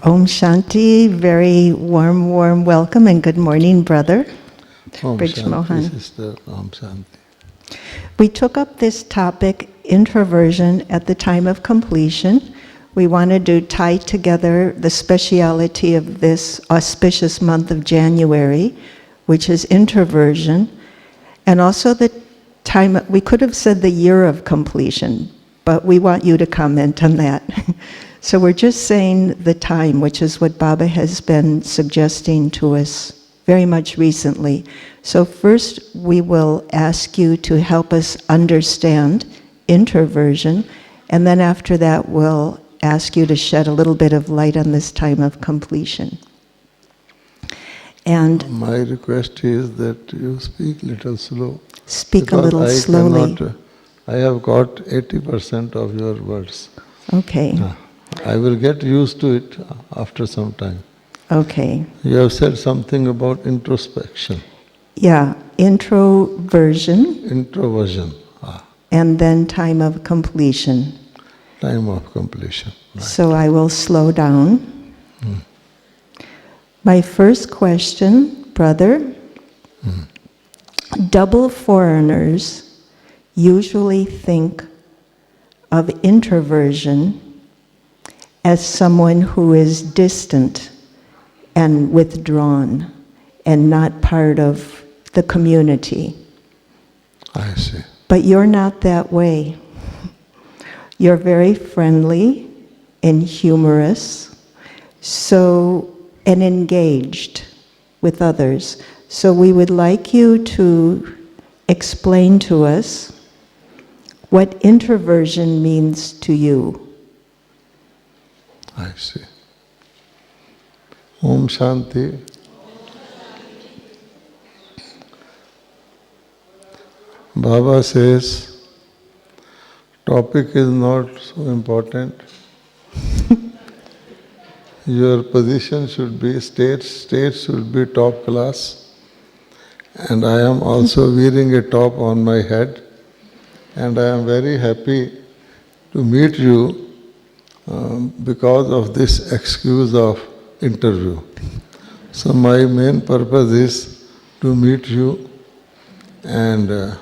Om Shanti, very warm welcome and good morning, brother. Om Bridge Shanti, Mohan. sister. Om Shanti. We took up this topic, introversion, at the time of completion. We wanted to tie together the speciality of this auspicious month of January, which is introversion, and also the time, we could have said the year of completion, but we want you to comment on that. So we're just saying the time, which is what Baba has been suggesting to us very much recently. So first we will ask you to help us understand introversion, and then after that we'll ask you to shed a little bit of light on this time of completion. And my request is that you speak little slow. Speak a little slowly. I have got 80% of your words. Okay. I will get used to it after some time. Okay. You have said something about introspection. Yeah, introversion. Introversion. And then time of completion. Time of completion. Right. So I will slow down. My first question, brother. Double foreigners usually think of introversion as someone who is distant and withdrawn and not part of the community. I see. But you're not that way. You're very friendly and humorous, and engaged with others. So we would like you to explain to us what introversion means to you. I see. Om Shanti. Baba says, topic is not so important. Your position should be state should be top class. And I am also wearing a top on my head. And I am very happy to meet you because of this excuse of interview. So my main purpose is to meet you, and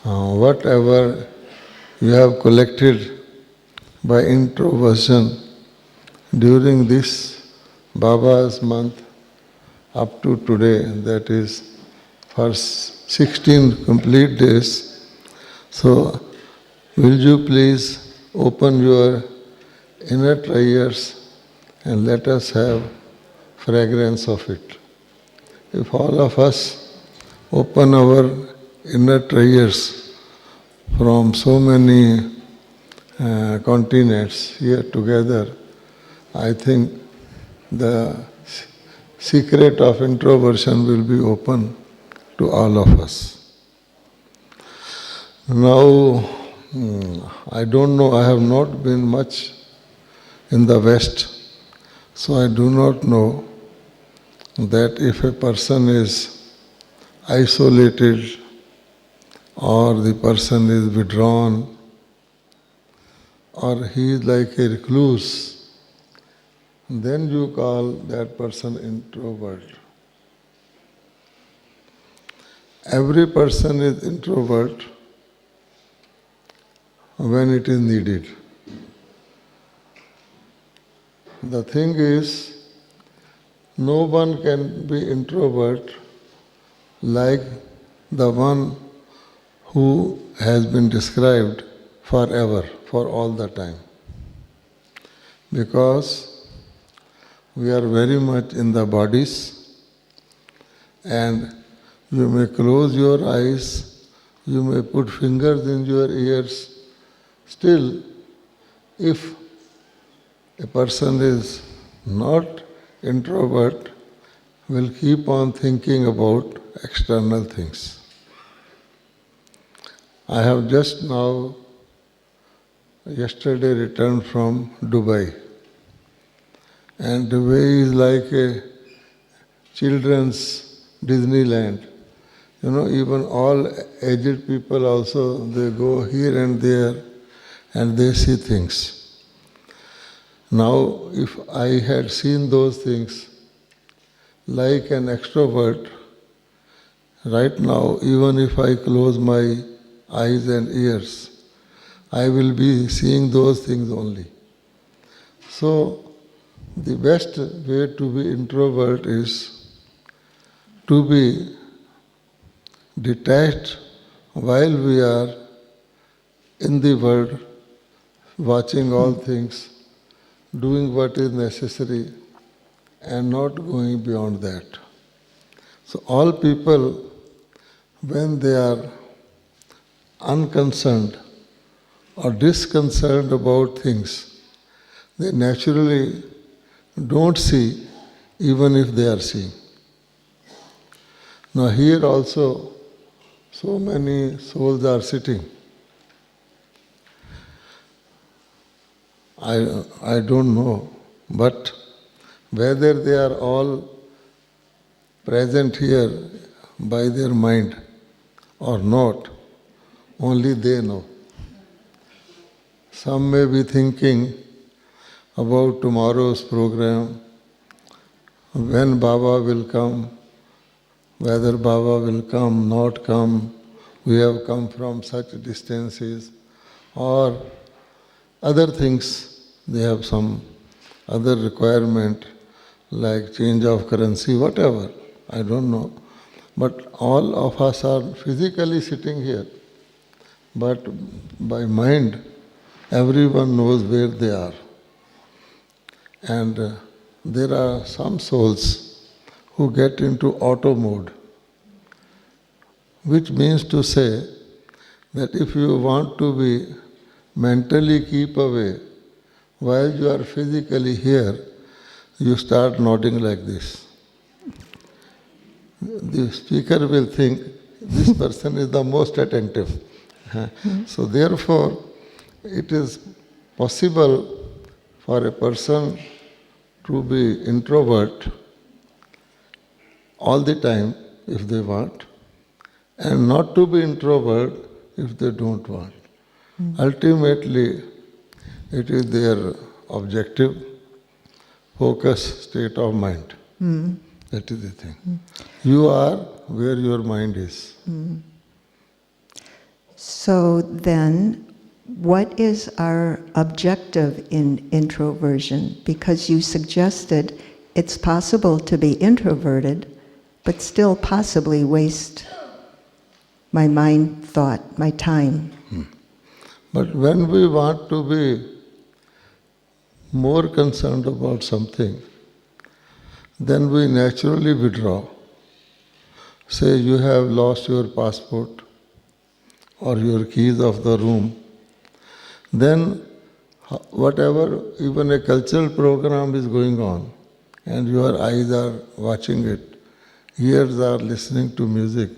whatever you have collected by introversion during this Baba's month up to today, that is for 16 complete days. So will you please open your inner treasures and let us have fragrance of it. If all of us open our inner treasures from so many continents here together, I think the secret of introversion will be open to all of us. Now, I don't know, I have not been much in the West, so I do not know that if a person is isolated or the person is withdrawn or he is like a recluse, then you call that person introvert. Every person is introvert when it is needed. The thing is, no one can be introvert like the one who has been described forever, for all the time. Because we are very much in the bodies, and you may close your eyes, you may put fingers in your ears. Still, if a person is not introvert, will keep on thinking about external things. I have just now, yesterday returned from Dubai. And Dubai is like a children's Disneyland. You know, even all aged people also, they go here and there and they see things. Now, if I had seen those things like an extrovert, right now, even if I close my eyes and ears, I will be seeing those things only. So, the best way to be introvert is to be detached while we are in the world, watching all things, doing what is necessary, and not going beyond that. So, all people, when they are unconcerned or disconcerted about things, they naturally don't see even if they are seeing. Now, here also, so many souls are sitting. I don't know, but whether they are all present here by their mind or not, only they know. Some may be thinking about tomorrow's program, when Baba will come, whether Baba will come, not come, we have come from such distances, or other things, they have some other requirement like change of currency, whatever, I don't know. But all of us are physically sitting here, but by mind, everyone knows where they are. And there are some souls who get into auto mode, which means to say that if you want to be mentally keep away while you are physically here, you start nodding like this. The speaker will think this person is the most attentive. So therefore, it is possible for a person to be introvert all the time if they want, and not to be introvert if they don't want. Ultimately, it is their objective, focus, state of mind. That is the thing. You are where your mind is. So then, what is our objective in introversion? Because you suggested it's possible to be introverted, but still possibly waste my mind, thought, my time. But when we want to be more concerned about something, then we naturally withdraw. Say you have lost your passport or your keys of the room, then whatever, even a cultural program is going on, and your eyes are watching it, ears are listening to music,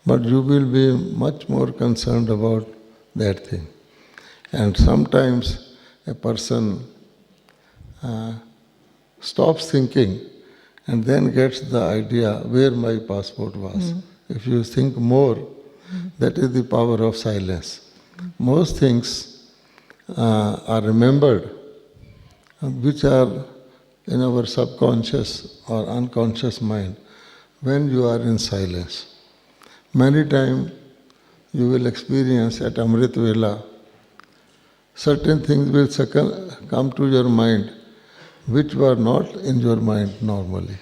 but you will be much more concerned about that thing. And sometimes a person stops thinking and then gets the idea where my passport was. If you think more, that is the power of silence. Most things are remembered which are in our subconscious or unconscious mind when you are in silence. Many times you will experience at Amrit Vela, certain things will come to your mind which were not in your mind normally.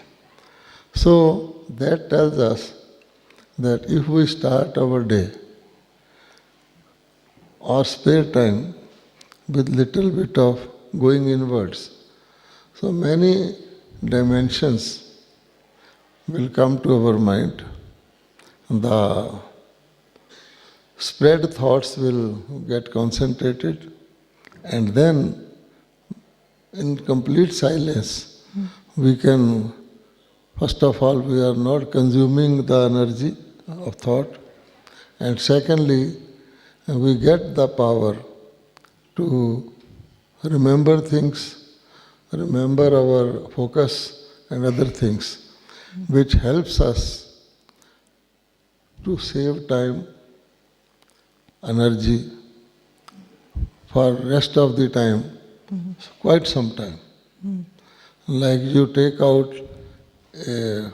So that tells us that if we start our day or spare time with little bit of going inwards, so many dimensions will come to our mind. The spread thoughts will get concentrated, and then in complete silence we can, first of all, we are not consuming the energy of thought, and secondly, we get the power to remember things, remember our focus and other things, which helps us to save time, energy for rest of the time quite some time. Like you take out a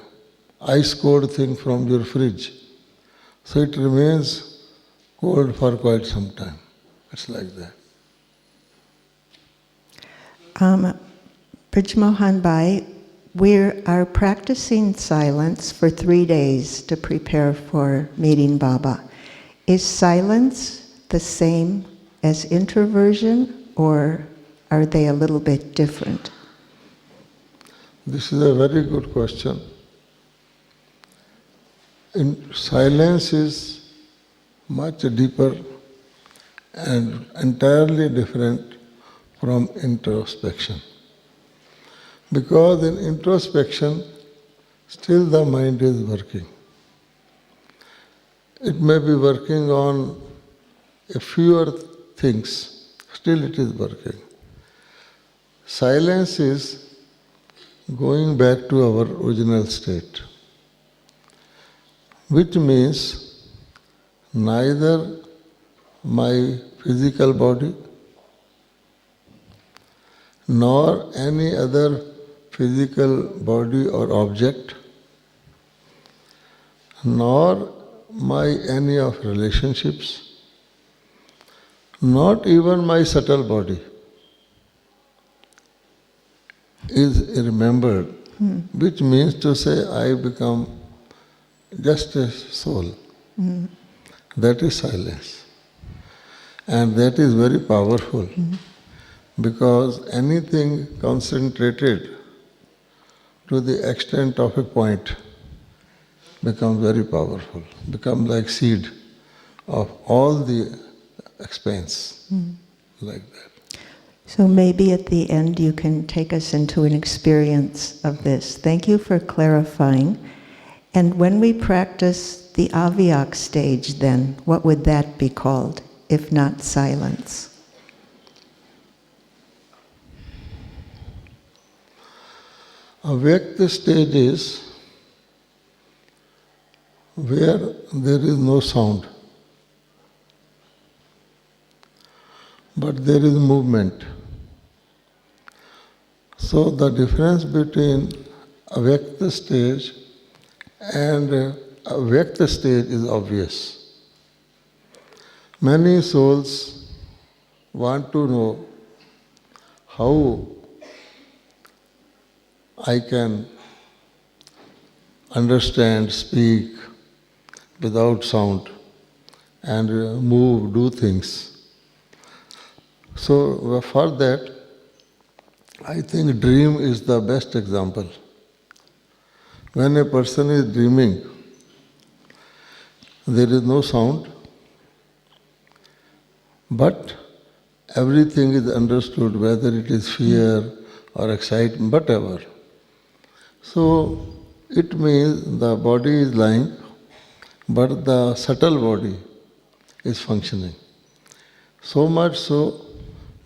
ice cold thing from your fridge, so it remains cold for quite some time. It's like that. Brij Mohan Bhai, we are practicing silence for 3 days to prepare for meeting Baba. Is silence the same as introversion, or are they a little bit different? This is a very good question. Silence is much deeper and entirely different from introspection. Because in introspection, still the mind is working. It may be working on a fewer things, still it is working. Silence is going back to our original state, which means neither my physical body nor any other physical body or object, nor my any of relationships, not even my subtle body is remembered, which means to say I become just a soul. That is silence. And that is very powerful because anything concentrated to the extent of a point becomes very powerful, becomes like seed of all the expanse, like that. So maybe at the end you can take us into an experience of this. Thank you for clarifying. And when we practice the Avyak stage then, what would that be called, if not silence? Avyakta stage is where there is no sound, but there is movement. So the difference between Avyakta stage and Avyakta stage is obvious. Many souls want to know how I can understand, speak without sound and move, do things. So for that, I think dream is the best example. When a person is dreaming, there is no sound, but everything is understood, whether it is fear or excitement, whatever. So it means the body is lying, but the subtle body is functioning. So much so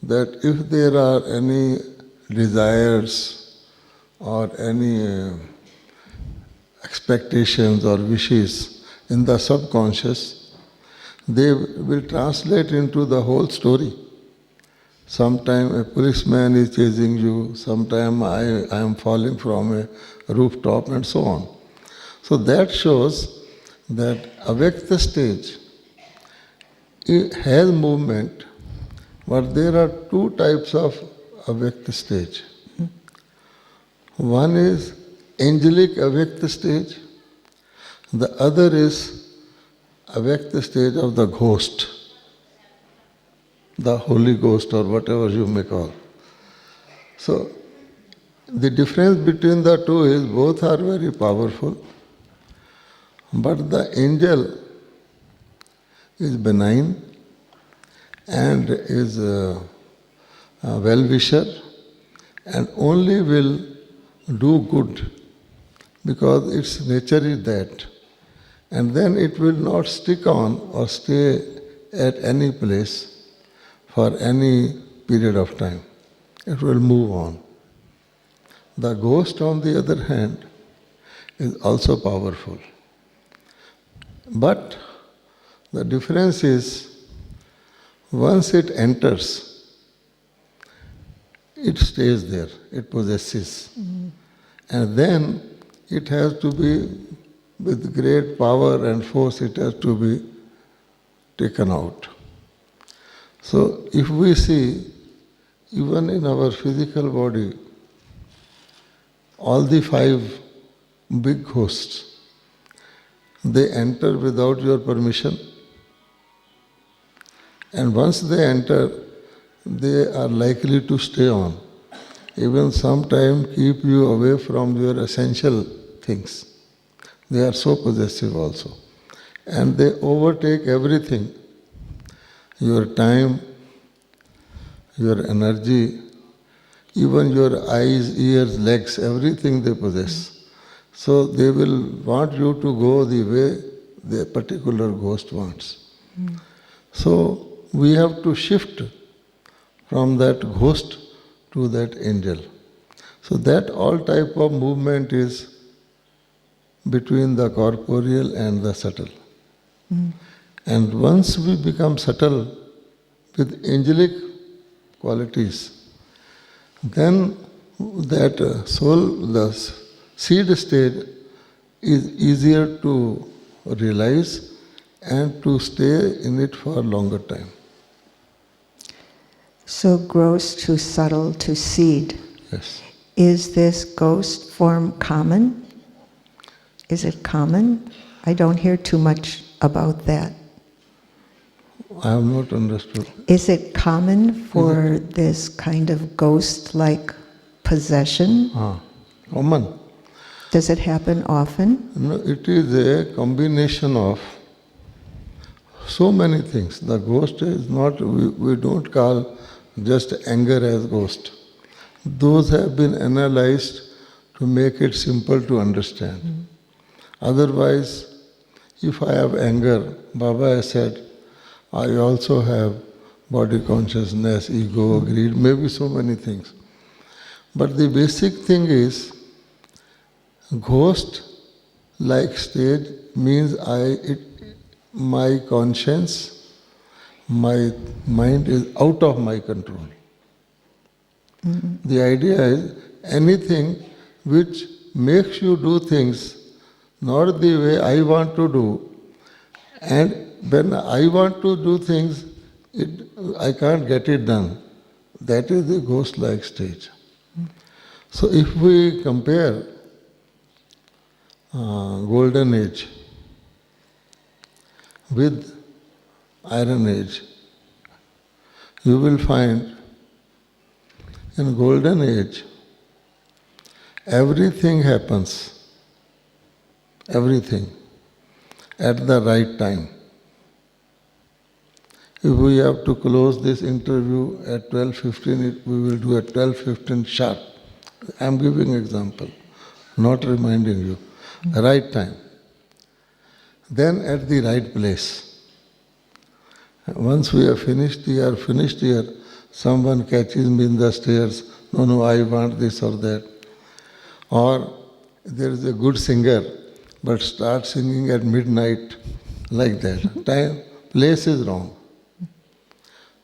that if there are any desires or any expectations or wishes in the subconscious, they will translate into the whole story. Sometime a policeman is chasing you, sometime I am falling from a rooftop and so on. So that shows that Avyakta stage it has movement, but there are two types of Avyakta stage. One is angelic Avyakta stage, the other is Avyakta stage of the ghost, the Holy Ghost or whatever you may call. So the difference between the two is both are very powerful, but the angel is benign and is a well-wisher and only will do good because its nature is that. And then it will not stick on or stay at any place for any period of time. It will move on. The ghost, on the other hand, is also powerful. But the difference is, once it enters, it stays there, it possesses. And then it has to be, with great power and force, it has to be taken out. So if we see, even in our physical body, all the 5 big ghosts, they enter without your permission. And once they enter, they are likely to stay on. Even sometime keep you away from your essential things. They are so possessive also. And they overtake everything. Your time, your energy, even your eyes, ears, legs, everything they possess. So they will want you to go the way the particular ghost wants. So we have to shift from that ghost to that angel. So that all type of movement is between the corporeal and the subtle. And once we become subtle with angelic qualities, then that soul, the seed stage, is easier to realize and to stay in it for a longer time. So gross to subtle to seed. Yes. Is this ghost form common? Is it common? I don't hear too much about that. I have not understood. Is it common for this kind of ghost-like possession? Common. Does it happen often? No, it is a combination of so many things. The ghost is not, we don't call just anger as ghost. Those have been analyzed to make it simple to understand. Otherwise, if I have anger, Baba has said, I also have body consciousness, ego, greed, maybe so many things. But the basic thing is, ghost-like stage means my conscience, my mind is out of my control. The idea is anything which makes you do things not the way I want to do, and when I want to do things, I can't get it done. That is the ghost-like stage. So if we compare Golden Age with Iron Age, you will find in Golden Age, everything happens, everything, at the right time. If we have to close this interview at 12:15, we will do at 12:15 sharp. I am giving example, not reminding you. The right time. Then at the right place. Once we have finished here, someone catches me in the stairs, no, I want this or that. Or there is a good singer, but starts singing at midnight, like that. Place is wrong.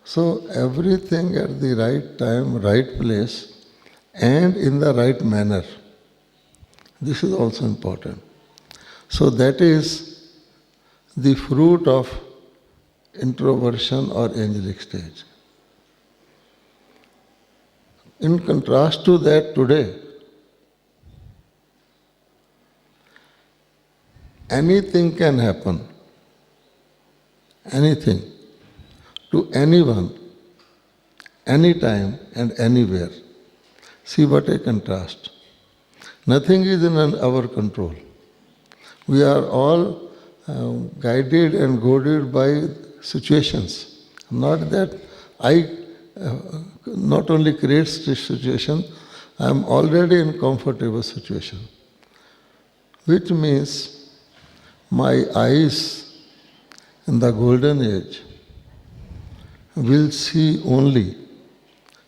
So everything at the right time, right place, and in the right manner. This is also important. So that is the fruit of introversion or angelic stage. In contrast to that, today, anything can happen. Anything. To anyone, anytime and anywhere. See what a contrast. Nothing is in our control. We are all guided and goaded by situations. Not that I not only creates this situation, I am already in comfortable situation. Which means my eyes in the Golden Age will see only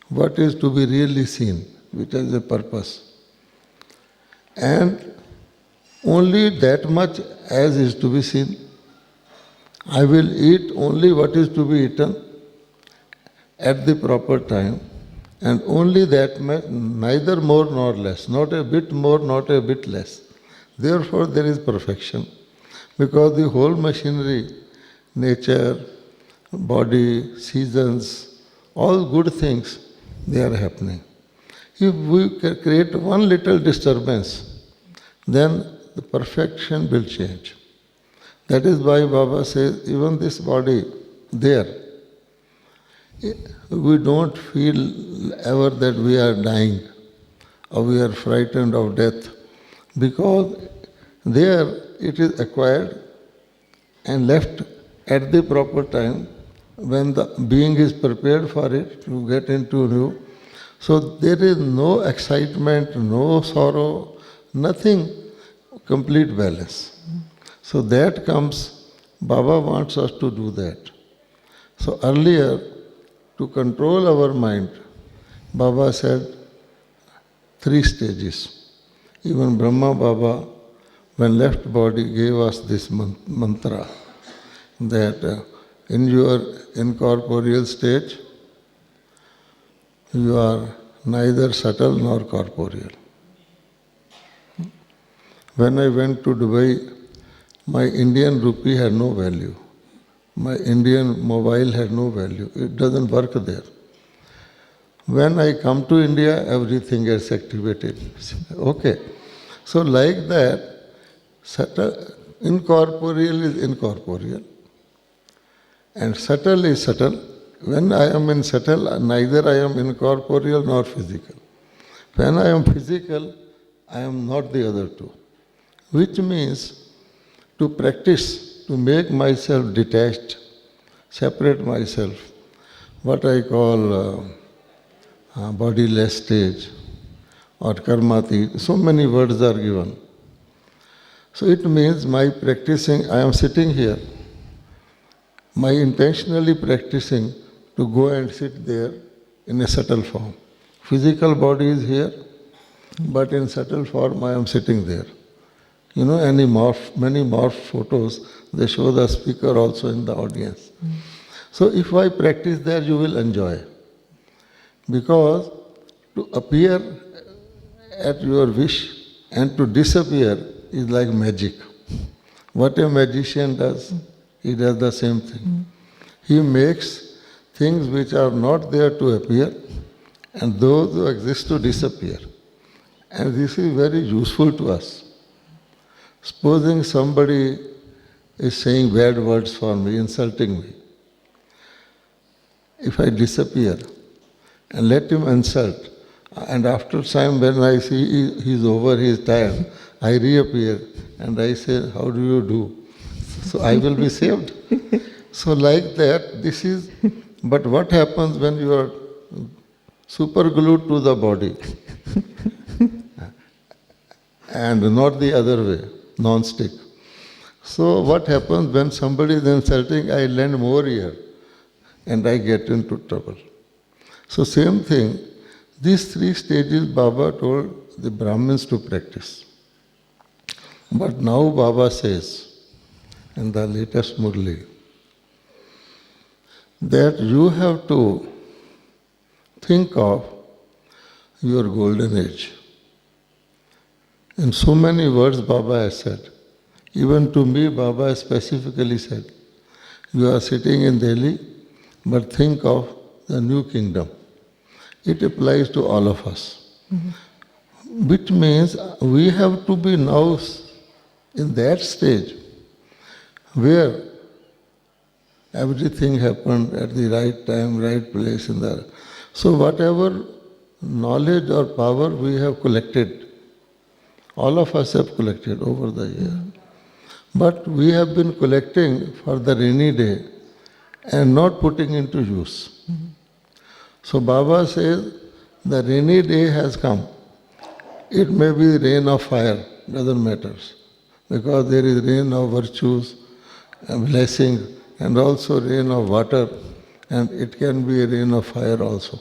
what is to be really seen, which has a purpose. And only that much as is to be seen. I will eat only what is to be eaten at the proper time, And only that much, neither more nor less, not a bit more, not a bit less. Therefore, there is perfection. Because the whole machinery, nature, body, seasons, all good things, they are happening. If we create one little disturbance, then the perfection will change. That is why Baba says, even this body, there, we don't feel ever that we are dying or we are frightened of death, because there it is acquired and left at the proper time when the being is prepared for it to get into new. So there is no excitement, no sorrow, nothing, complete balance. So that comes, Baba wants us to do that. So earlier, to control our mind, Baba said 3 stages. Even Brahma Baba, when left body, gave us this mantra that in your incorporeal state, you are neither subtle nor corporeal. When I went to Dubai, my Indian rupee had no value. My Indian mobile had no value. It doesn't work there. When I come to India, everything gets activated. Okay. So like that, incorporeal is incorporeal. And subtle is subtle. When I am in subtle, neither I am incorporeal nor physical. When I am physical, I am not the other two. Which means to practice, to make myself detached, separate myself, what I call bodiless stage or karmati, so many words are given. So it means my practicing, I am sitting here, my intentionally practicing to go and sit there in a subtle form. Physical body is here, but in subtle form I am sitting there. You know, many morph photos, they show the speaker also in the audience. So if I practice there, you will enjoy. Because to appear at your wish and to disappear is like magic. What a magician does, he does the same thing. He makes things which are not there to appear and those who exist to disappear. And this is very useful to us. Supposing somebody is saying bad words for me, insulting me. If I disappear and let him insult, and after time when I see he's over, he's tired, I reappear and I say, how do you do? So I will be saved. So like that, this is, but what happens when you are super glued to the body and not the other way, non-stick. So what happens when somebody is insulting, I lend more ear and I get into trouble. So same thing, these 3 stages Baba told the Brahmins to practice. But now Baba says, in the latest Murli, that you have to think of your golden age. In so many words Baba has said. Even to me Baba specifically said, you are sitting in Delhi, but think of the new kingdom. It applies to all of us. Which means we have to be now in that stage where everything happened at the right time, right place. So whatever knowledge or power we have collected, all of us have collected over the year. But we have been collecting for the rainy day and not putting into use. So Baba says, the rainy day has come. It may be rain of fire, doesn't matter. Because there is rain of virtues, blessing, and also rain of water, and it can be a rain of fire also.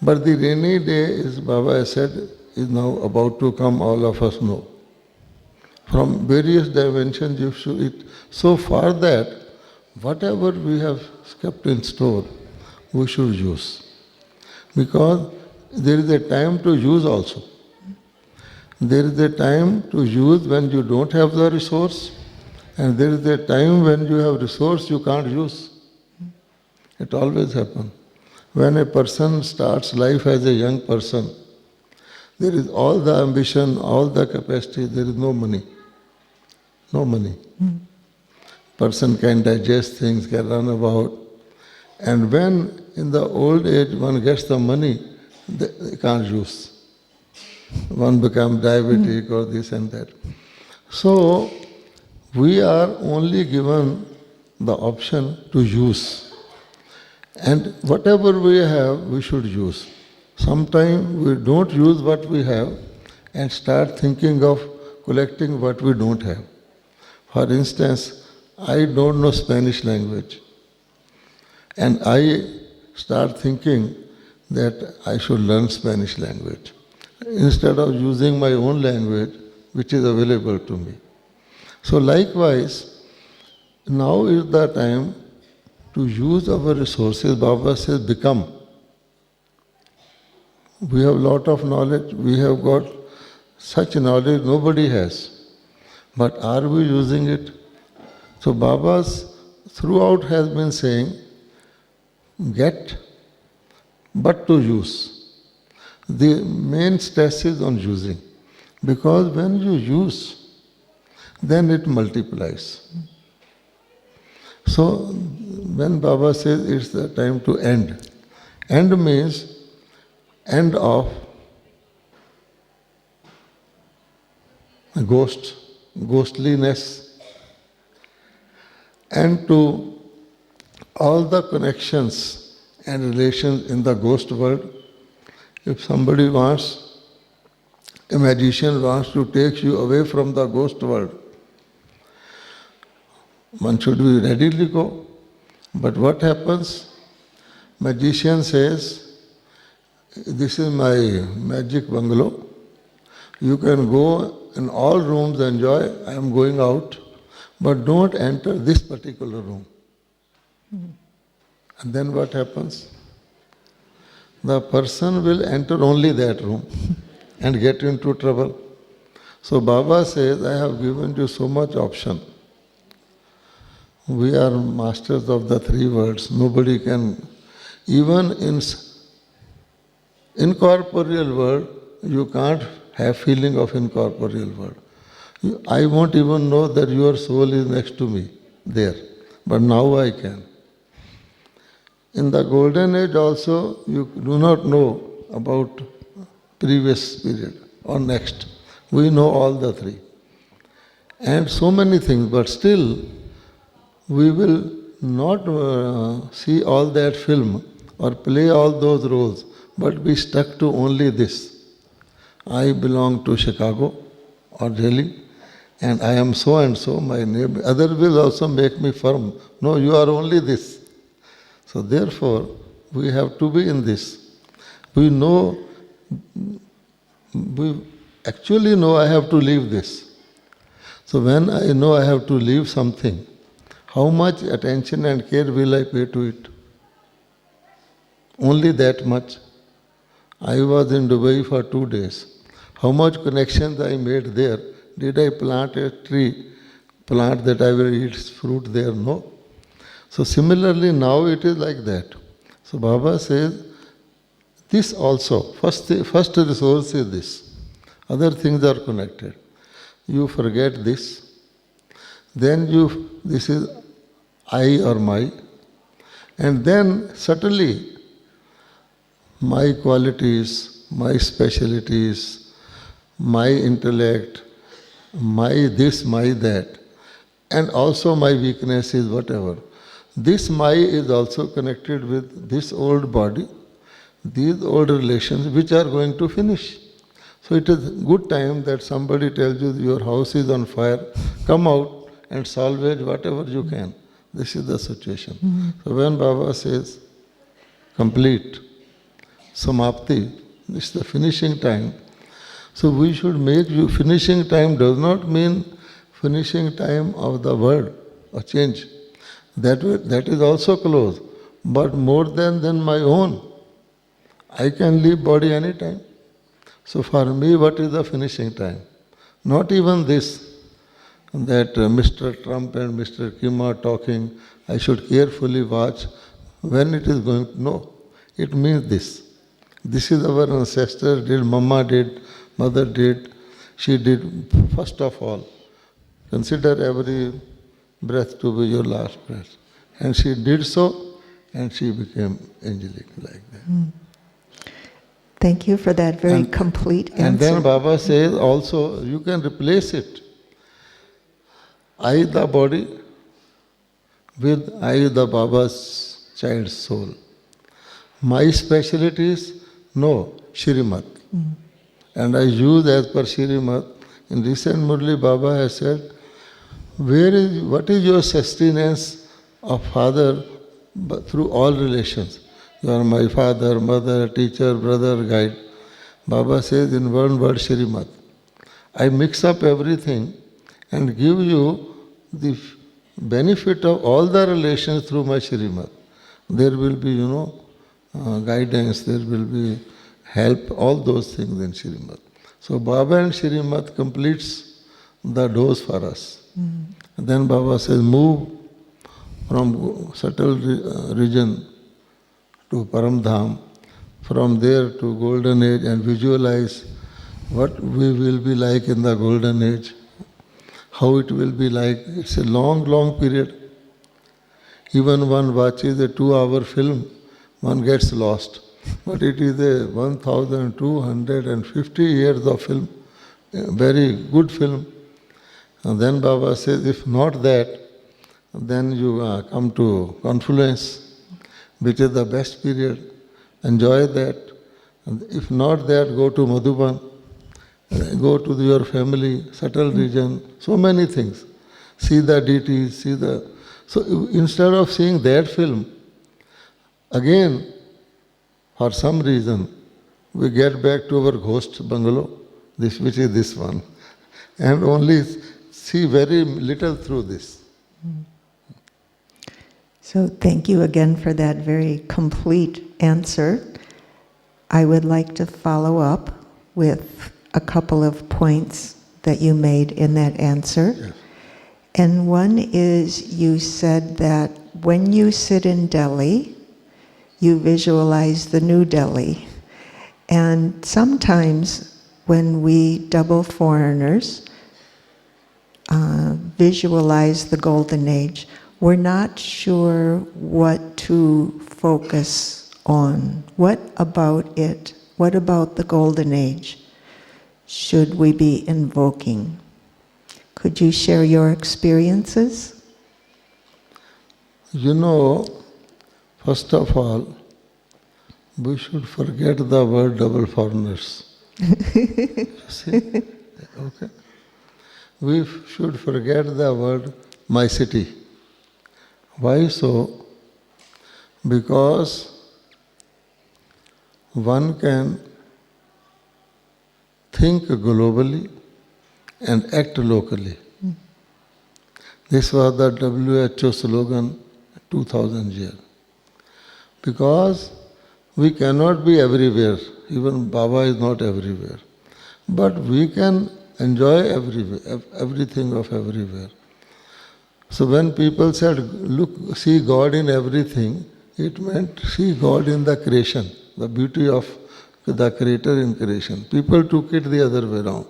But the rainy day, is Baba has said, is now about to come, all of us know. From various dimensions you should it. So for that, whatever we have kept in store, we should use. Because there is a time to use also. There is a time to use when you don't have the resource, and there is a time when you have resource you can't use. It always happens. When a person starts life as a young person, there is all the ambition, all the capacity, there is no money. No money. Person can digest things, can run about. And when in the old age one gets the money, they can't use. One becomes diabetic or this and that. So, we are only given the option to use. And whatever we have, we should use. Sometimes we don't use what we have and start thinking of collecting what we don't have. For instance, I don't know Spanish language. And I start thinking that I should learn Spanish language instead of using my own language which is available to me. So likewise, now is the time to use our resources. Baba says, become. We have lot of knowledge, we have got such knowledge nobody has. But are we using it? So Baba's throughout has been saying, get, but to use. The main stress is on using. Because when you use, then it multiplies. So when Baba says it's the time to end, end means end of ghostliness, and to all the connections and relations in the ghost world. If somebody wants, a magician wants to take you away from the ghost world, one should be readily go. But what happens? Magician says, this is my magic bungalow. You can go in all rooms, enjoy. I am going out. But don't enter this particular room. And then what happens? The person will enter only that room and get into trouble. So Baba says, I have given you so much option. We are masters of the three worlds. Nobody can, even in incorporeal world, you can't have feeling of incorporeal world. I won't even know that your soul is next to me there, but now I can. In the golden age also, you do not know about previous period or next. We know all the three. And so many things, but still, we will not see all that film or play all those roles, but be stuck to only this. I belong to Chicago or Delhi, and I am so and so, my neighbor. Other will also make me firm. No, you are only this. So therefore, we have to be in this. We know, we actually know I have to leave this. So when I know I have to leave something, how much attention and care will I pay to it? Only that much. I was in Dubai for 2 days. How much connections I made there? Did I plant a tree, plant that I will eat fruit there? No. So similarly, now it is like that. So Baba says, this also, first resource is this. Other things are connected. You forget this. Then this is I or my. And then subtly, my qualities, my specialities, my intellect, my this, my that, and also my weaknesses, whatever. This my is also connected with this old body, these old relations which are going to finish. So it is good time that somebody tells you your house is on fire, come out and salvage whatever you can. This is the situation. So when Baba says complete, samapti, this is the finishing time. So we should make you, finishing time does not mean finishing time of the world or change. That is also close, but more than my own. I can leave body anytime. So for me, what is the finishing time? Not even this, that Mr. Trump and Mr. Kim are talking, I should carefully watch when it is going to. No, it means this. This is our ancestor did, Mama did, mother did, she did. First of all, consider every breath to be your last breath. And she did so, and she became angelic like that. Thank you for that very complete answer. And then Baba says also, you can replace it. I, the body, with I, the Baba's child soul. My specialty is no, Shrimat. And I use as per Shrimat. In recent Murli, Baba has said, what is your sustenance of father through all relations? You are my father, mother, teacher, brother, guide. Baba says in one word, Shrimat. I mix up everything and give you the benefit of all the relations through my Shrimat. There will be, guidance, there will be help, all those things in Shrimat. So Baba and Shrimat completes the dose for us. And then Baba says, move from subtle region to Paramdham, from there to Golden Age, and visualize what we will be like in the Golden Age, how it will be like. It's a long, long period. Even one watches a 2-hour film, one gets lost. But it is a 1,250 years of film, a very good film. And then Baba says, if not that, then you come to Confluence, which is the best period. Enjoy that. And if not that, go to Madhuban, go to your family, subtle region, so many things. See the deities, see the... So instead of seeing that film, again, for some reason, we get back to our ghost bungalow, which is this one, and only see very little through this. So thank you again for that very complete answer. I would like to follow up with a couple of points that you made in that answer. Yes. And one is, you said that when you sit in Delhi, you visualize the new Delhi. And sometimes when we double foreigners visualize the Golden Age, we're not sure what to focus on. What about it? What about the Golden Age should we be invoking? Could you share your experiences? First of all, we should forget the word double foreigners. See? Okay. We should forget the word my city. Why so? Because one can think globally and act locally. This was the WHO slogan 2000 years. Because we cannot be everywhere, even Baba is not everywhere. But we can enjoy everything of everywhere. So when people said, look, see God in everything, it meant see God in the creation, the beauty of the Creator in creation. People took it the other way around.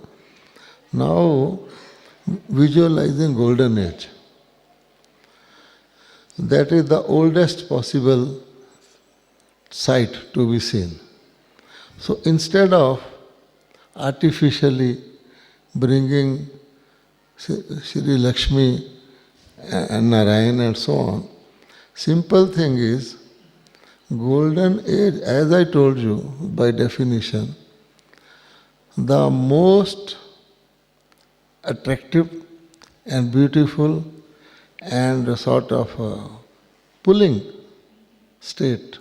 Now, visualizing Golden Age. That is the oldest possible sight to be seen. So instead of artificially bringing Shri Lakshmi and Narayan and so on, simple thing is, Golden Age, as I told you by definition, the most attractive and beautiful and sort of pulling state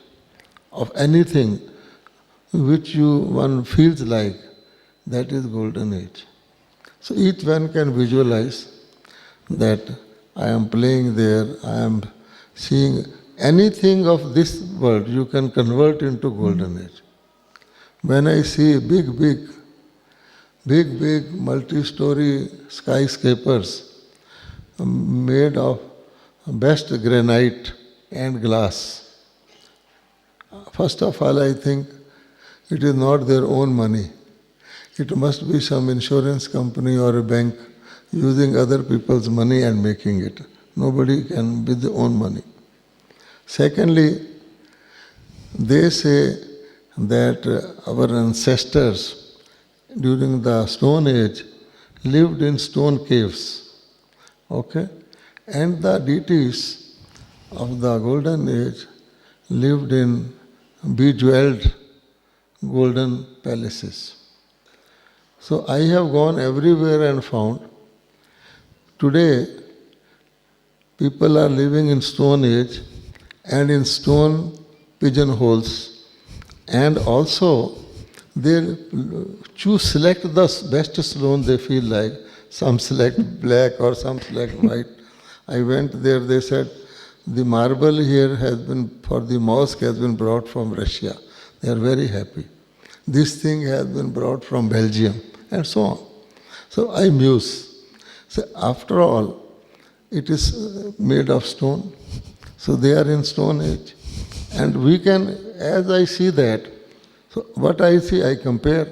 of anything which one feels like, that is Golden Age. So each one can visualize that I am playing there, I am seeing anything of this world, you can convert into Golden Age. when I see big multi-story skyscrapers made of best granite and glass, first of all, I think it is not their own money. It must be some insurance company or a bank using other people's money and making it. Nobody can with their own money. Secondly, they say that our ancestors during the Stone Age lived in stone caves. Okay? And the deities of the Golden Age lived in bejeweled golden palaces. So I have gone everywhere and found today people are living in Stone Age and in stone pigeonholes, and also they select the best stone they feel like. Some select black or some select white. I went there, they said, the marble here has been, for the mosque has been brought from Russia. They are very happy. This thing has been brought from Belgium, and so on. So I muse. So after all, it is made of stone. So they are in Stone Age. And we can, as I see that, so what I see, I compare.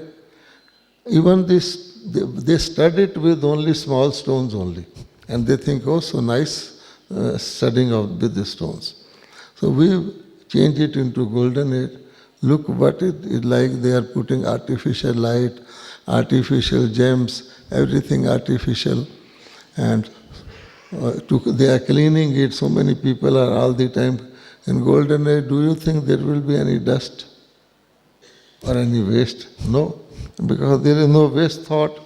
Even this, they stud it with only small stones only. And they think, oh, so nice studding of with the stones. So we change it into Golden Age. Look what it is like. They are putting artificial light, artificial gems, everything artificial. And they are cleaning it. So many people are all the time in Golden Age. Do you think there will be any dust or any waste? No, because there is no waste thought.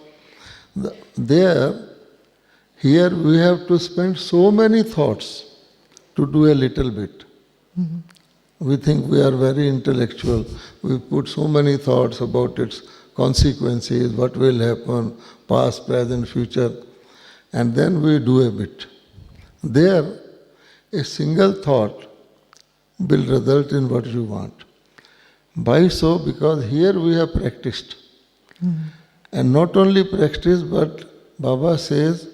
Here we have to spend so many thoughts to do a little bit. Mm-hmm. We think we are very intellectual. We put so many thoughts about its consequences, what will happen, past, present, future, and then we do a bit. There, a single thought will result in what you want. Why so? Because here we have practiced. Mm-hmm. And not only practice, but Baba says,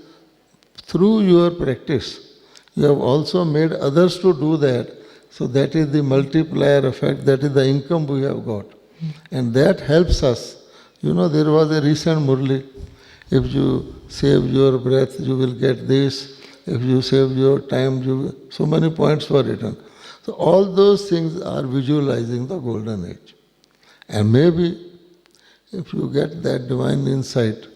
through your practice, you have also made others to do that. So that is the multiplier effect, that is the income we have got. Mm-hmm. And that helps us. You know, there was a recent Murli. If you save your breath, you will get this. If you save your time, so many points were written. So all those things are visualizing the Golden Age. And maybe if you get that divine insight,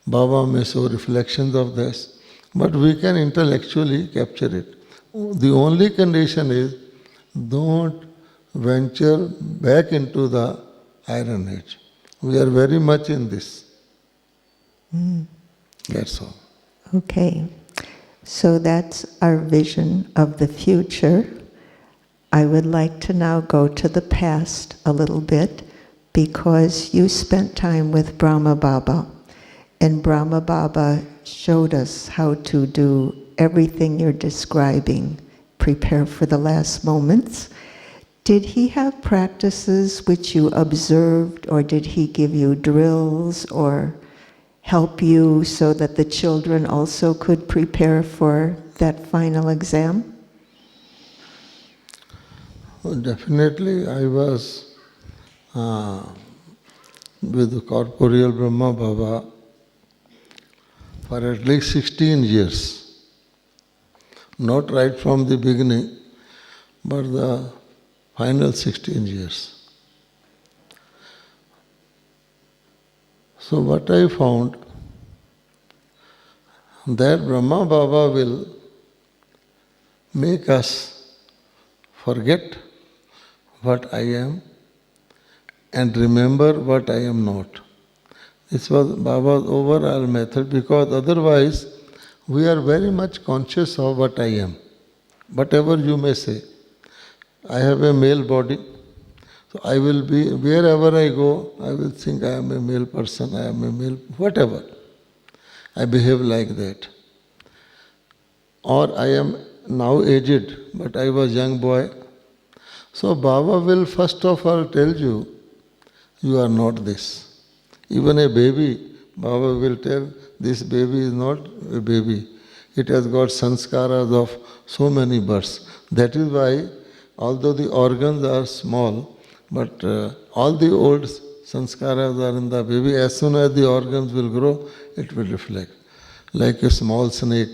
Baba may show reflections of this, but we can intellectually capture it. The only condition is, don't venture back into the Iron Age. We are very much in this. Mm. That's all. Okay. So that's our vision of the future. I would like to now go to the past a little bit, because you spent time with Brahma Baba, and Brahma Baba showed us how to do everything you're describing, prepare for the last moments. Did he have practices which you observed, or did he give you drills or help you so that the children also could prepare for that final exam? Well, definitely I was with the corporeal Brahma Baba for at least 16 years. Not right from the beginning, but the final 16 years. So what I found, that Brahma Baba will make us forget what I am and remember what I am not. This was Baba's overall method, because otherwise we are very much conscious of what I am. Whatever you may say. I have a male body, so I will be, wherever I go, I will think I am a male person, I am a male, whatever. I behave like that. Or I am now aged, but I was young boy. So Baba will first of all tell you, you are not this. Even a baby, Baba will tell, this baby is not a baby. It has got sanskaras of so many births. That is why, although the organs are small, but all the old sanskaras are in the baby. As soon as the organs will grow, it will reflect. Like a small snake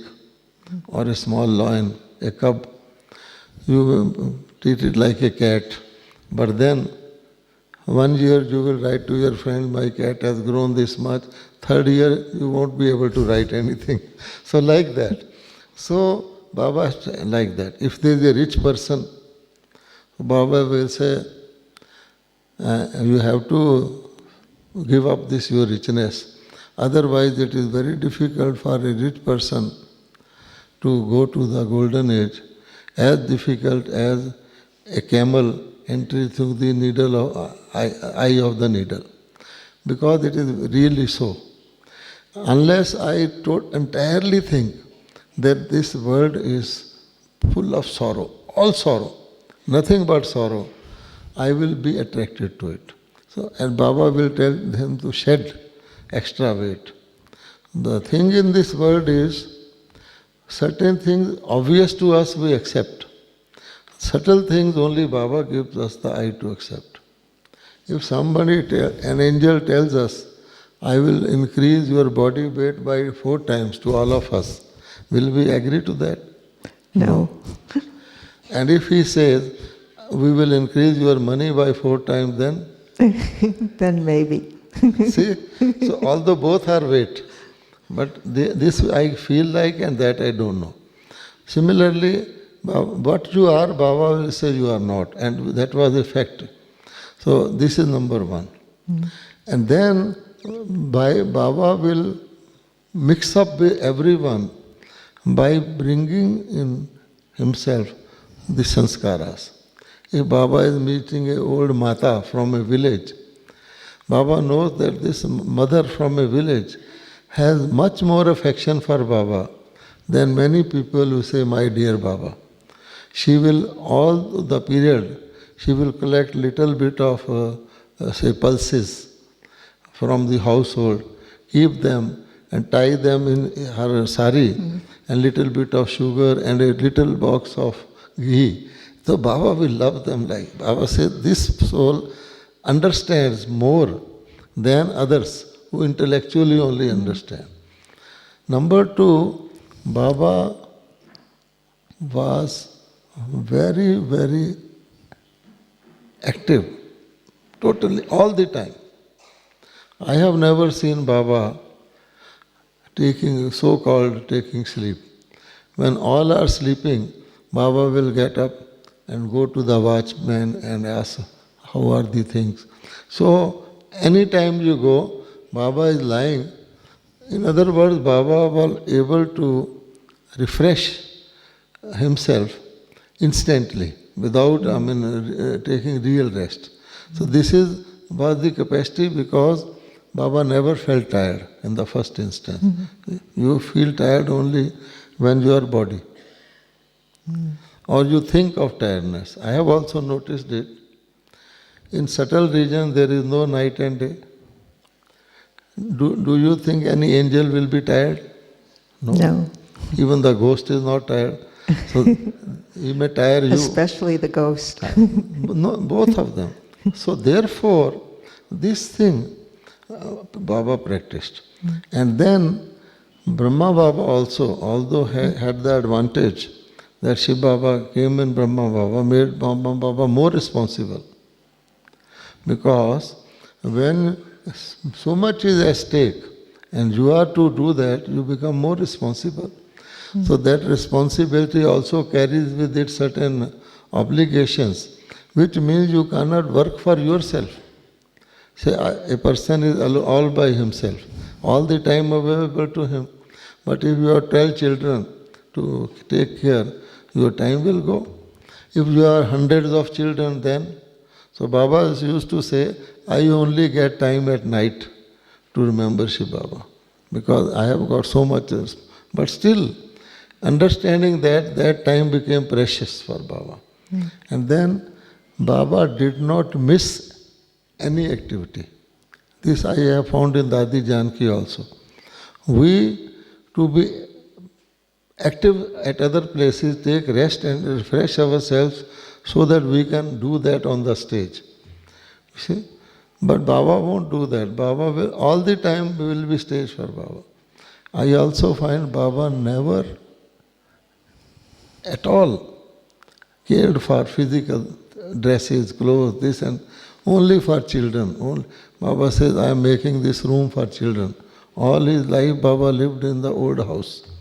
or a small lion, a cub, you treat it like a cat. But then, 1 year you will write to your friend, my cat has grown this much. 3rd year you won't be able to write anything. So like that. So Baba like that. If there is a rich person, Baba will say, you have to give up this your richness. Otherwise it is very difficult for a rich person to go to the golden age, as difficult as a camel entry through the needle of eye of the needle. Because it is really so. Unless I entirely think that this world is full of sorrow, all sorrow, nothing but sorrow, I will be attracted to it. So, and Baba will tell them to shed extra weight. The thing in this world is, certain things obvious to us we accept. Subtle things only Baba gives us the eye to accept. If somebody, an angel tells us, I will increase your body weight by 4 times to all of us, will we agree to that? No. And if he says, we will increase your money by 4 times, then? Then maybe. See? So although both are weight, but this I feel like and that I don't know. Similarly, what you are, Baba will say you are not, and that was a fact. So this is number 1. And then Baba will mix up with everyone by bringing in himself the sanskaras. If Baba is meeting an old Mata from a village, Baba knows that this mother from a village has much more affection for Baba than many people who say, my dear Baba. She will, all the period, she will collect little bit of, say, pulses from the household, keep them and tie them in her sari, and little bit of sugar and a little box of ghee. So Baba will love them like. Baba says, this soul understands more than others who intellectually only understand. Number 2, Baba was very, very active, totally, all the time. I have never seen Baba so-called taking sleep. When all are sleeping, Baba will get up and go to the watchman and ask, how are the things? So, anytime you go, Baba is lying. In other words, Baba was able to refresh himself instantly without, taking real rest. So this was the capacity because Baba never felt tired in the first instance. You feel tired only when you are body. Or you think of tiredness. I have also noticed it. In subtle regions there is no night and day. Do you think any angel will be tired? No. Even the ghost is not tired. So he may tire you. Especially the ghost. No, both of them. So therefore, this thing Baba practiced. And then Brahma Baba also, although had the advantage that Shiv Baba came in Brahma Baba, made Brahma Baba more responsible. Because when so much is at stake and you are to do that, you become more responsible. So that responsibility also carries with it certain obligations, which means you cannot work for yourself. Say a person is all by himself, all the time available to him. But if you have 12 children to take care, your time will go. If you are hundreds of children then, so Baba used to say, I only get time at night to remember Shiv Baba because I have got so much else. But still, understanding that time became precious for Baba. And then Baba did not miss any activity. This I have found in Dadi Janki also. We, to be active at other places, take rest and refresh ourselves so that we can do that on the stage. See? But Baba won't do that. Baba will, all the time will be stage for Baba. I also find Baba never at all cared for physical dresses, clothes, this and only for children. Only, Baba says, I am making this room for children. All his life Baba lived in the old house.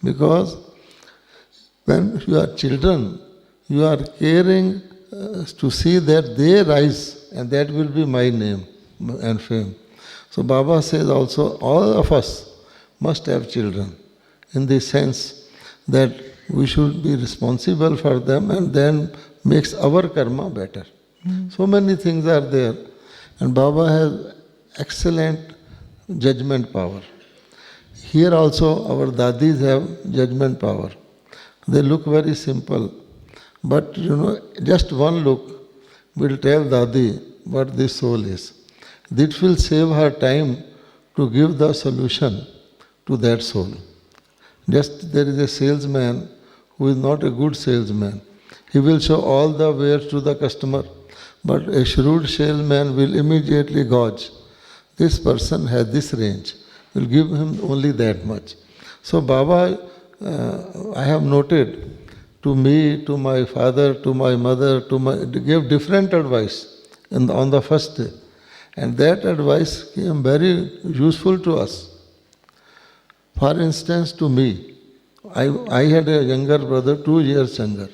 Because when you are children, you are caring to see that they rise, and that will be my name and fame. So Baba says also, all of us must have children, in the sense that we should be responsible for them and then makes our karma better. So many things are there, and Baba has excellent judgment power. Here also our dadis have judgment power. They look very simple, but just one look will tell Dadi what this soul is. This will save her time to give the solution to that soul. Just there is a salesman who is not a good salesman. He will show all the wares to the customer, but a shrewd salesman will immediately gauge. This person has this range. Will give him only that much. So Baba, I have noted, to me, to my father, to my mother, gave different advice on the first day. And that advice came very useful to us. For instance, to me, I had a younger brother, 2 years younger.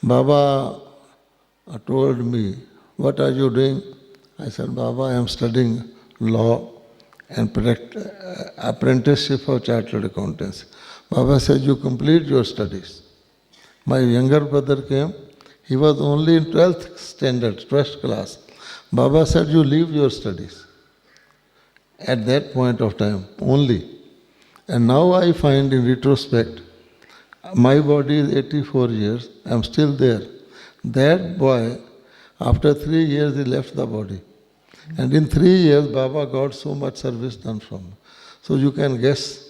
Baba told me, what are you doing? I said, Baba, I am studying law and apprenticeship of chartered accountants. Baba said, you complete your studies. My younger brother came, he was only in 12th standard, 12th class. Baba said, you leave your studies. At that point of time, only. And now I find in retrospect, my body is 84 years, I am still there. That boy, after 3 years, he left the body. And in 3 years, Baba got so much service done from him. So you can guess,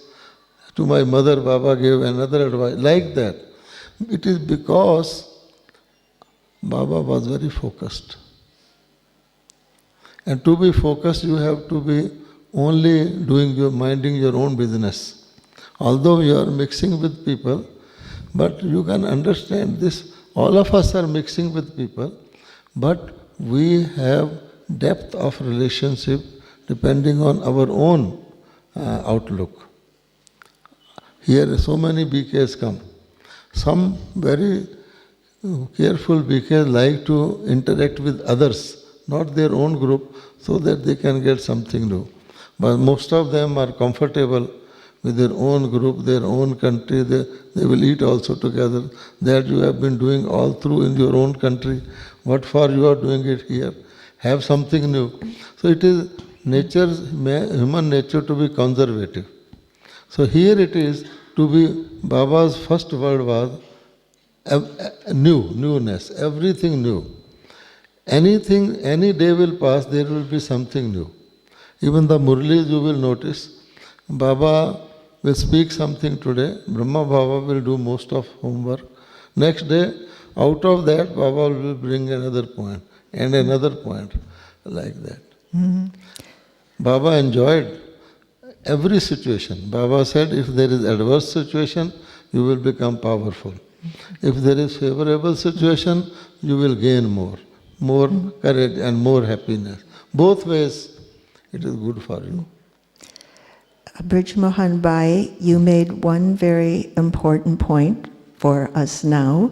to my mother, Baba gave another advice, like that. It is because Baba was very focused. And to be focused, you have to be only minding your own business. Although you are mixing with people, but you can understand this, all of us are mixing with people, but we have depth of relationship depending on our own outlook. Here so many BKs come. Some very careful BKs like to interact with others, not their own group, so that they can get something new. But most of them are comfortable with their own group, their own country. They will eat also together. That you have been doing all through in your own country. What for you are doing it here? Have something new. So it is human nature to be conservative. So here it is to be, Baba's first word was newness, everything new. Anything, any day will pass, there will be something new. Even the Murlis you will notice, Baba will speak something today, Brahma Baba will do most of homework. Next day, out of that, Baba will bring another point and another point, like that. Mm-hmm. Baba enjoyed every situation. Baba said, if there is adverse situation, you will become powerful. If there is favorable situation, you will gain more courage and more happiness. Both ways, it is good for you. Brij Mohan Bhai, you made one very important point for us now,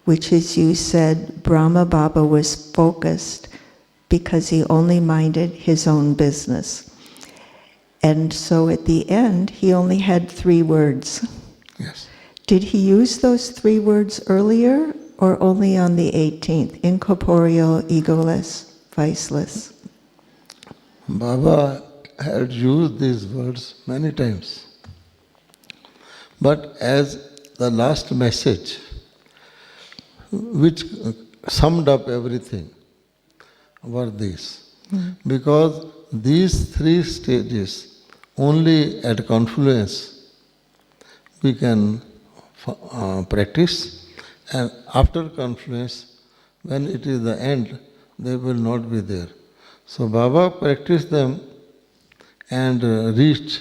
which is you said Brahma Baba was focused because he only minded his own business. And so at the end, he only had 3 words. Yes. Did he use those 3 words earlier or only on the 18th? Incorporeal, egoless, viceless. Baba had used these words many times. But as the last message, which summed up everything, were these. Because these three stages, only at confluence we can practice, and after confluence, when it is the end, they will not be there. So Baba practiced them and reached.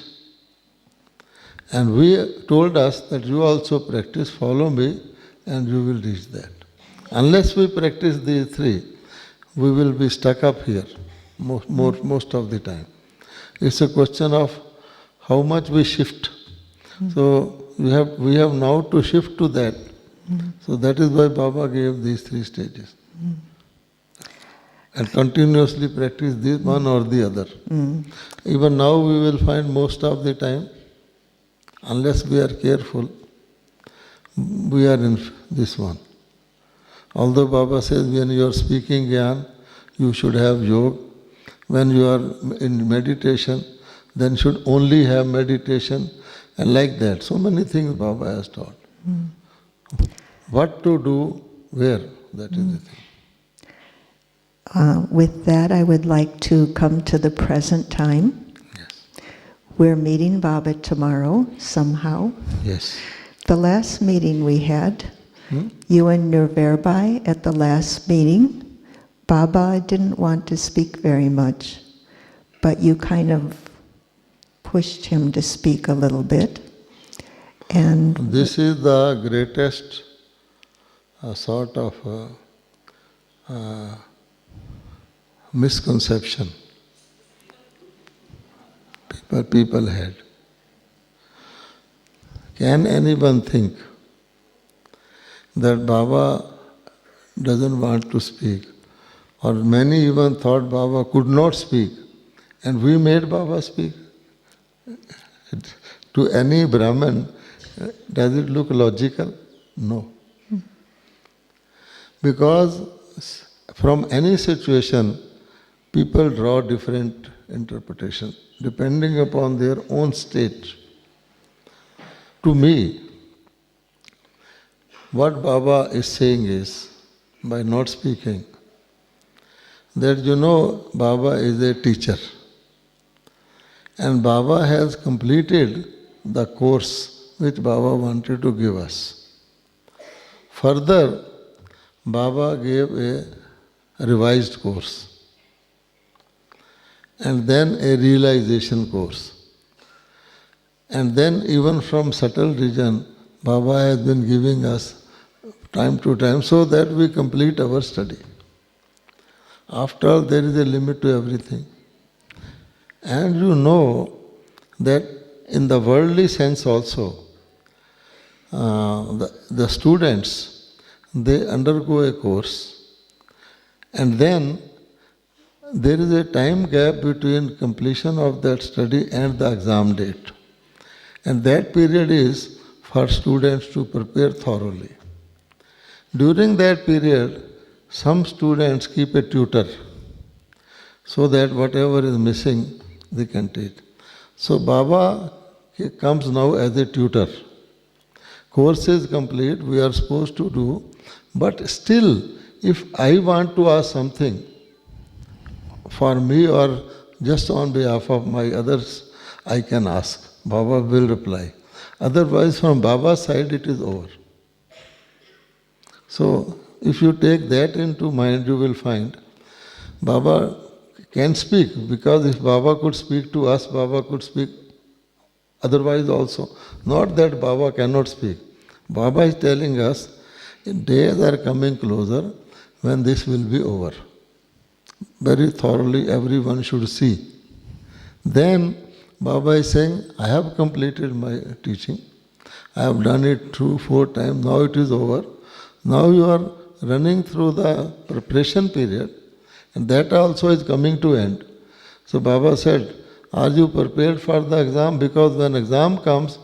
And we told us that you also practice, follow me, and you will reach that. Unless we practice these three, we will be stuck up here most of the time. It's a question of how much we shift. So we have now to shift to that. So that is why Baba gave these three stages. And continuously practice this one or the other. Even now we will find most of the time, unless we are careful, we are in this one. Although Baba says when you are speaking Gyan, you should have yoga. When you are in meditation, then should only have meditation, and like that. So many things Baba has taught. What to do, where, that is the thing. With that, I would like to come to the present time. Yes. We're meeting Baba tomorrow, somehow. Yes. The last meeting we had, you and Nirverbai at the last meeting, Baba didn't want to speak very much, but you kind of pushed him to speak a little bit. And this is the greatest sort of misconception people had. Can anyone think that Baba doesn't want to speak? Or many even thought Baba could not speak, and we made Baba speak. To any Brahman, does it look logical? No. Because from any situation, people draw different interpretation depending upon their own state. To me, what Baba is saying is, by not speaking, that Baba is a teacher. And Baba has completed the course which Baba wanted to give us. Further, Baba gave a revised course. And then a realization course. And then even from subtle region, Baba has been giving us time to time so that we complete our study. After all, there is a limit to everything. And you know that in the worldly sense also, the students, they undergo a course, and then there is a time gap between completion of that study and the exam date. And that period is for students to prepare thoroughly. During that period, some students keep a tutor so that whatever is missing, they can teach. So Baba comes now as a tutor. Course is complete, we are supposed to do, but still, if I want to ask something for me or just on behalf of my others, I can ask. Baba will reply. Otherwise, from Baba's side, it is over. So, if you take that into mind, you will find Baba can speak, because if Baba could speak to us, Baba could speak otherwise also. Not that Baba cannot speak. Baba is telling us, days are coming closer when this will be over. Very thoroughly everyone should see. Then Baba is saying, I have completed my teaching. I have done it 2-4 times. Now it is over. Now you are running through the preparation period, and that also is coming to end. So Baba said, are you prepared for the exam? Because when exam comes,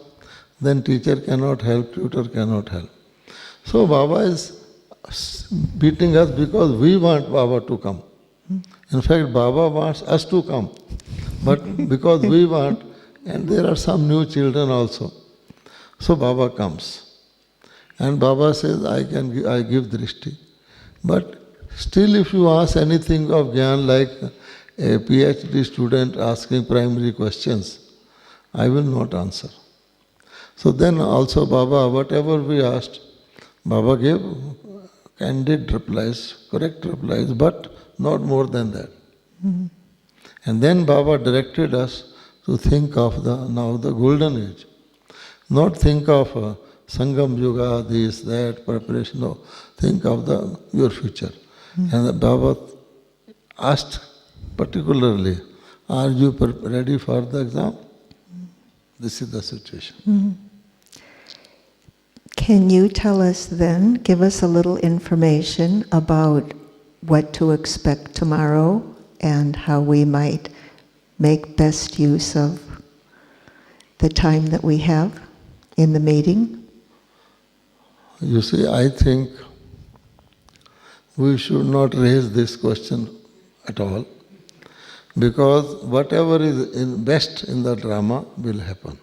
then teacher cannot help, tutor cannot help. So Baba is beating us because we want Baba to come. In fact, Baba wants us to come. But because we want, and there are some new children also. So Baba comes. And Baba says, I give drishti. But Still, if you ask anything of Gyan like a PhD student asking primary questions, I will not answer. So then also Baba, whatever we asked, Baba gave candid replies, correct replies, but not more than that. And then Baba directed us to think of now the golden age. Not think of Sangam Yuga, this, that, preparation, no. Think of your future. And Baba asked particularly, are you ready for the exam? This is the situation. Can you tell us then, give us a little information about what to expect tomorrow and how we might make best use of the time that we have in the meeting? You see, I think we should not raise this question at all, because whatever is best in the drama will happen.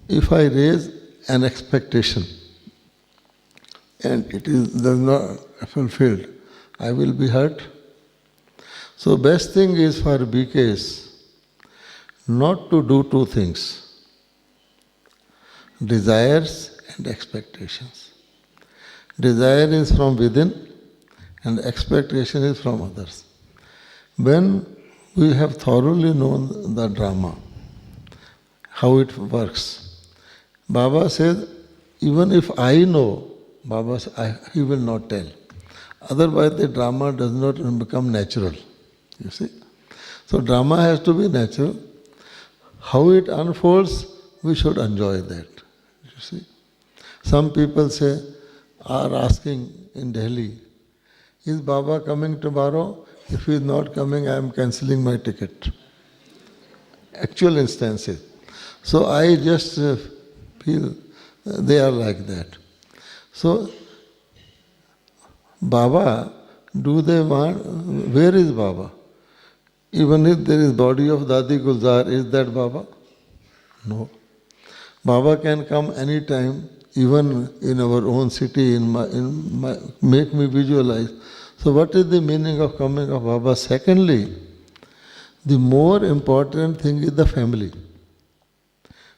If I raise an expectation and it does not fulfilled, I will be hurt. So best thing is for BKs not to do two things: desires and expectations. Desire is from within and expectation is from others. When we have thoroughly known the drama, how it works, Baba says, even if I know, Baba says, he will not tell. Otherwise the drama does not become natural. You see? So drama has to be natural. How it unfolds, we should enjoy that. You see? Some people are asking in Delhi, is Baba coming tomorrow? If he is not coming, I am cancelling my ticket. Actual instances. So I just feel they are like that. So, Baba, do they want, where is Baba? Even if there is body of Dadi Gulzar, is that Baba? No. Baba can come any time, even in our own city, make me visualize. So what is the meaning of coming of Baba? Secondly, the more important thing is the family.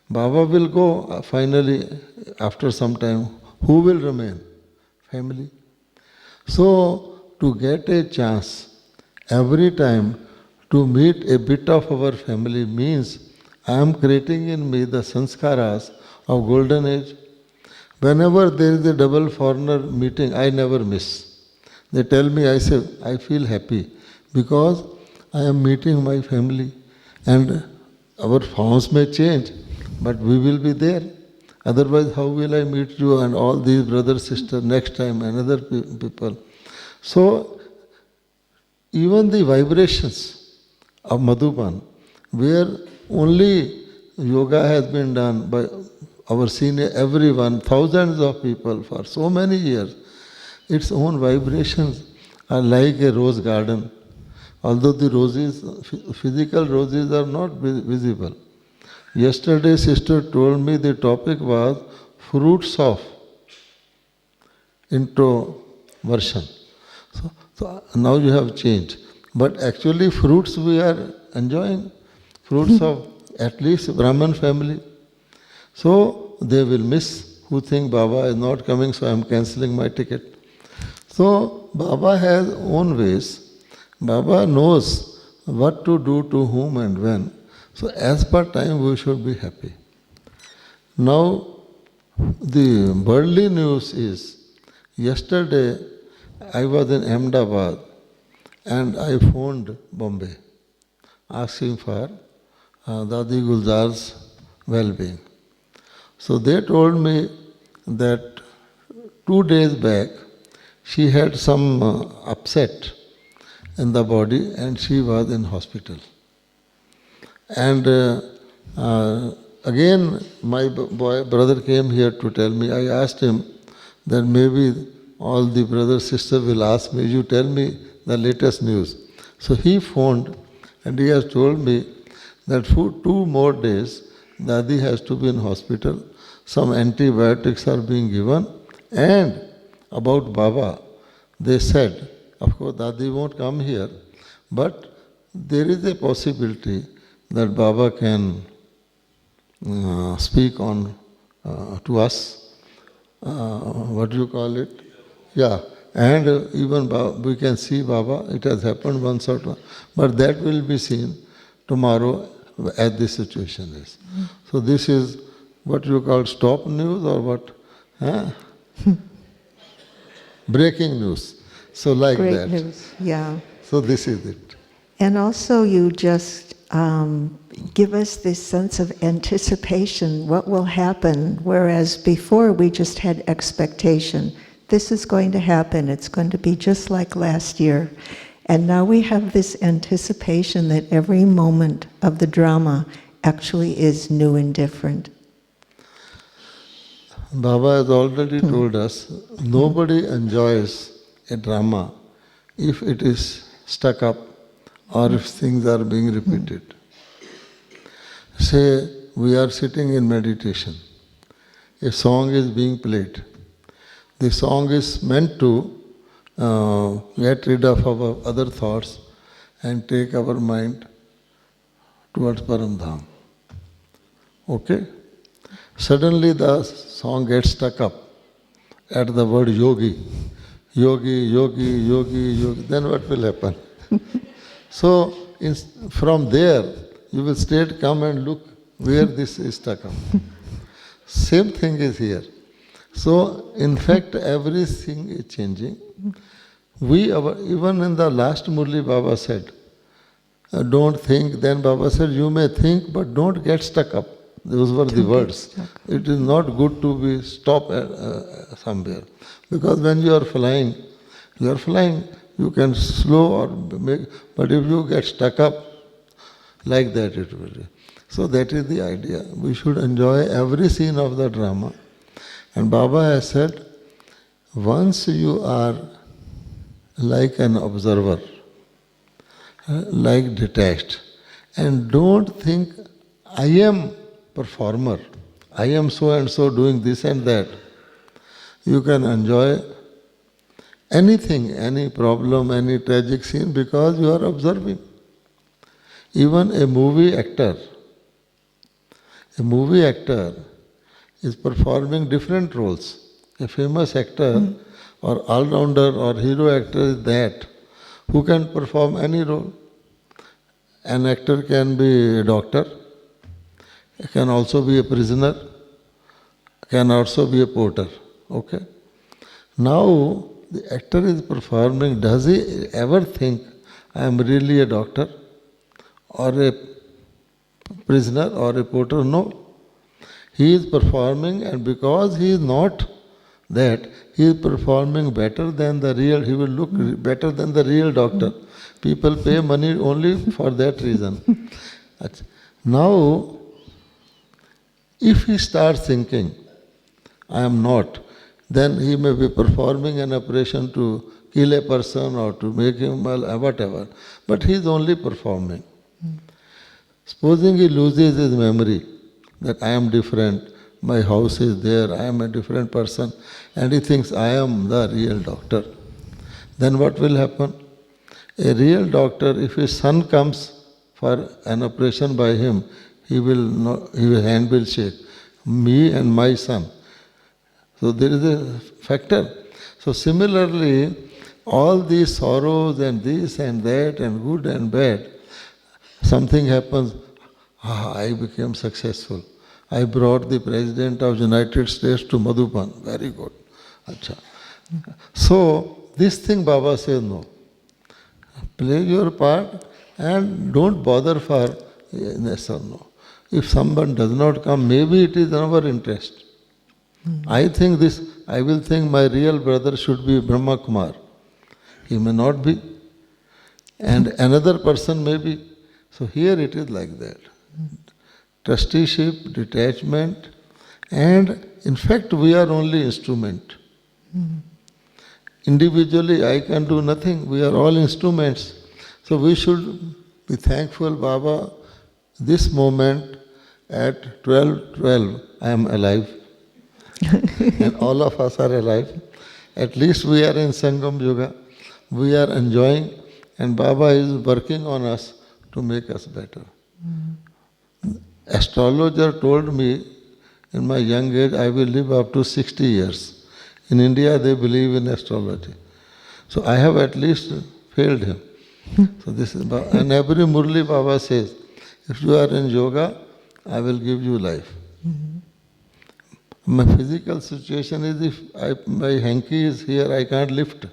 Baba will go finally after some time. Who will remain? Family. So to get a chance every time to meet a bit of our family means I am creating in me the sanskaras of golden age. Whenever there is a double foreigner meeting, I never miss. They tell me, I say, I feel happy because I am meeting my family and our forms may change, but we will be there. Otherwise, how will I meet you and all these brothers, sisters next time, another people? So, even the vibrations of Madhuban, where only yoga has been done by our senior, everyone, thousands of people for so many years, its own vibrations are like a rose garden. Although the roses, physical roses are not visible. Yesterday, sister told me the topic was fruits of introversion. So now you have changed. But actually fruits we are enjoying, fruits of at least Brahman family. So they will miss who think Baba is not coming, so I am cancelling my ticket. So Baba has own ways. Baba knows what to do to whom and when. So as per time we should be happy. Now the worldly news is, yesterday I was in Ahmedabad and I phoned Bombay asking for Dadi Gulzar's well-being. So they told me that 2 days back she had some upset in the body and she was in hospital. And again my brother came here to tell me, I asked him that maybe all the brothers, sisters will ask me, you tell me the latest news. So he phoned and he has told me that for 2 more days Dadi has to be in hospital, some antibiotics are being given, and about Baba, they said, of course Dadi won't come here, but there is a possibility that Baba can speak on to us. What do you call it? Yeah, and even we can see Baba. It has happened once or twice, but that will be seen tomorrow as the situation is. So this is what you call stop news or what? Huh? Breaking news. So like Great that. news, yeah. So this is it. And also you just give us this sense of anticipation, what will happen, whereas before we just had expectation. This is going to happen, it's going to be just like last year. And now we have this anticipation that every moment of the drama actually is new and different. Baba has already told us, nobody enjoys a drama if it is stuck up or if things are being repeated. Say, we are sitting in meditation. A song is being played. The song is meant to get rid of our other thoughts and take our mind towards Paramdham. Okay? Suddenly the song gets stuck up at the word yogi. Yogi, yogi, yogi, yogi. Then what will happen? So from there, you will straight come and look where this is stuck up. Same thing is here. So in fact, everything is changing. Even in the last Murli, Baba said, don't think. Then Baba said, you may think, but don't get stuck up. Those were the words. It is not good to be stopped somewhere. Because when you are flying, you can slow or make, but if you get stuck up, like that it will be. So that is the idea. We should enjoy every scene of the drama. And Baba has said, once you are like an observer, like detached, and don't think, I am performer, I am so and so doing this and that. You can enjoy anything, any problem, any tragic scene because you are observing. Even a movie actor is performing different roles. A famous actor or all-rounder or hero actor is that who can perform any role. An actor can be a doctor, can also be a prisoner, can also be a porter. Okay? Now, the actor is performing, does he ever think, I am really a doctor or a prisoner or a porter? No. He is performing, and because he is not that, he is performing better than the real, he will look better than the real doctor. People pay money only for that reason. Now, if he starts thinking, I am not, then he may be performing an operation to kill a person or to make him well, whatever. But he is only performing. Supposing he loses his memory, that I am different, my house is there, I am a different person, and he thinks I am the real doctor. Then what will happen? A real doctor, if his son comes for an operation by him, his hand will shake. Me and my son. So there is a factor. So similarly, all these sorrows and this and that and good and bad, something happens, I became successful. I brought the President of United States to Madhuban. Very good. Achha. So this thing Baba says no. Play your part and don't bother for yes or no. If someone does not come, maybe it is in our interest. I will think my real brother should be Brahma Kumar. He may not be. And another person may be. So here it is like that. Trusteeship, detachment, and in fact we are only instrument. Individually I can do nothing, we are all instruments. So we should be thankful, Baba, this moment at 12:12 I am alive. And all of us are alive. At least we are in Sangam Yoga. We are enjoying, and Baba is working on us to make us better. Astrologer told me in my young age I will live up to 60 years. In India they believe in astrology. So I have at least failed him. So this is, and every Murli Baba says, if you are in yoga, I will give you life. My physical situation is if my hanky is here, I can't lift,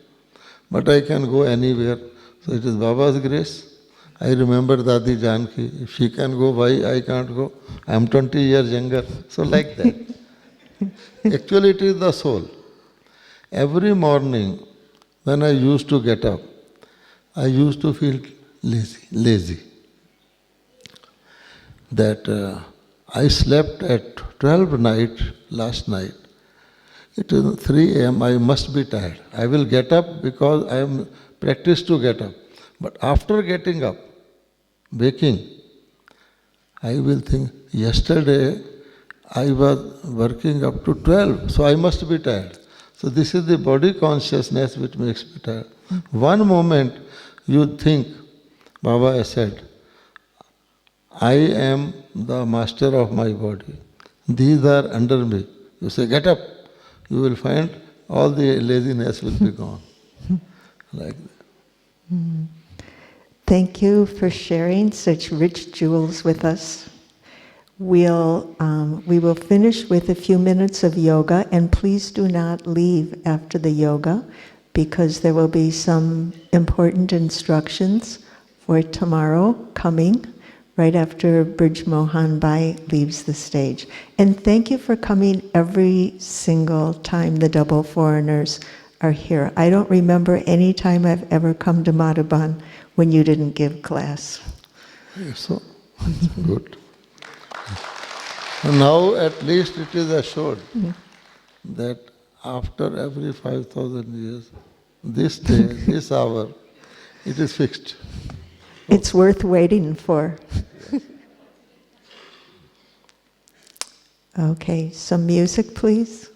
but I can go anywhere. So it is Baba's grace. I remember Dadi Janki. If she can go, why I can't go? I am 20 years younger. So like that. Actually it is the soul. Every morning when I used to get up, I used to feel lazy. That I slept at 12 night last night. It is 3 a.m. I must be tired. I will get up because I am practiced to get up. But after getting up, waking, I will think, yesterday I was working up to 12, so I must be tired. So this is the body consciousness which makes me tired. One moment you think, Baba has said, I am the master of my body. These are under me. You say, get up. You will find all the laziness will be gone. Like that. Thank you for sharing such rich jewels with us. We will finish with a few minutes of yoga, and please do not leave after the yoga because there will be some important instructions for tomorrow coming right after Brij Mohan Bhai leaves the stage. And thank you for coming every single time the double foreigners are here. I don't remember any time I've ever come to Madhuban when you didn't give class. So, good. Now at least it is assured that after every 5,000 years, this day, this hour, it is fixed. It's worth waiting for. Okay, some music, please.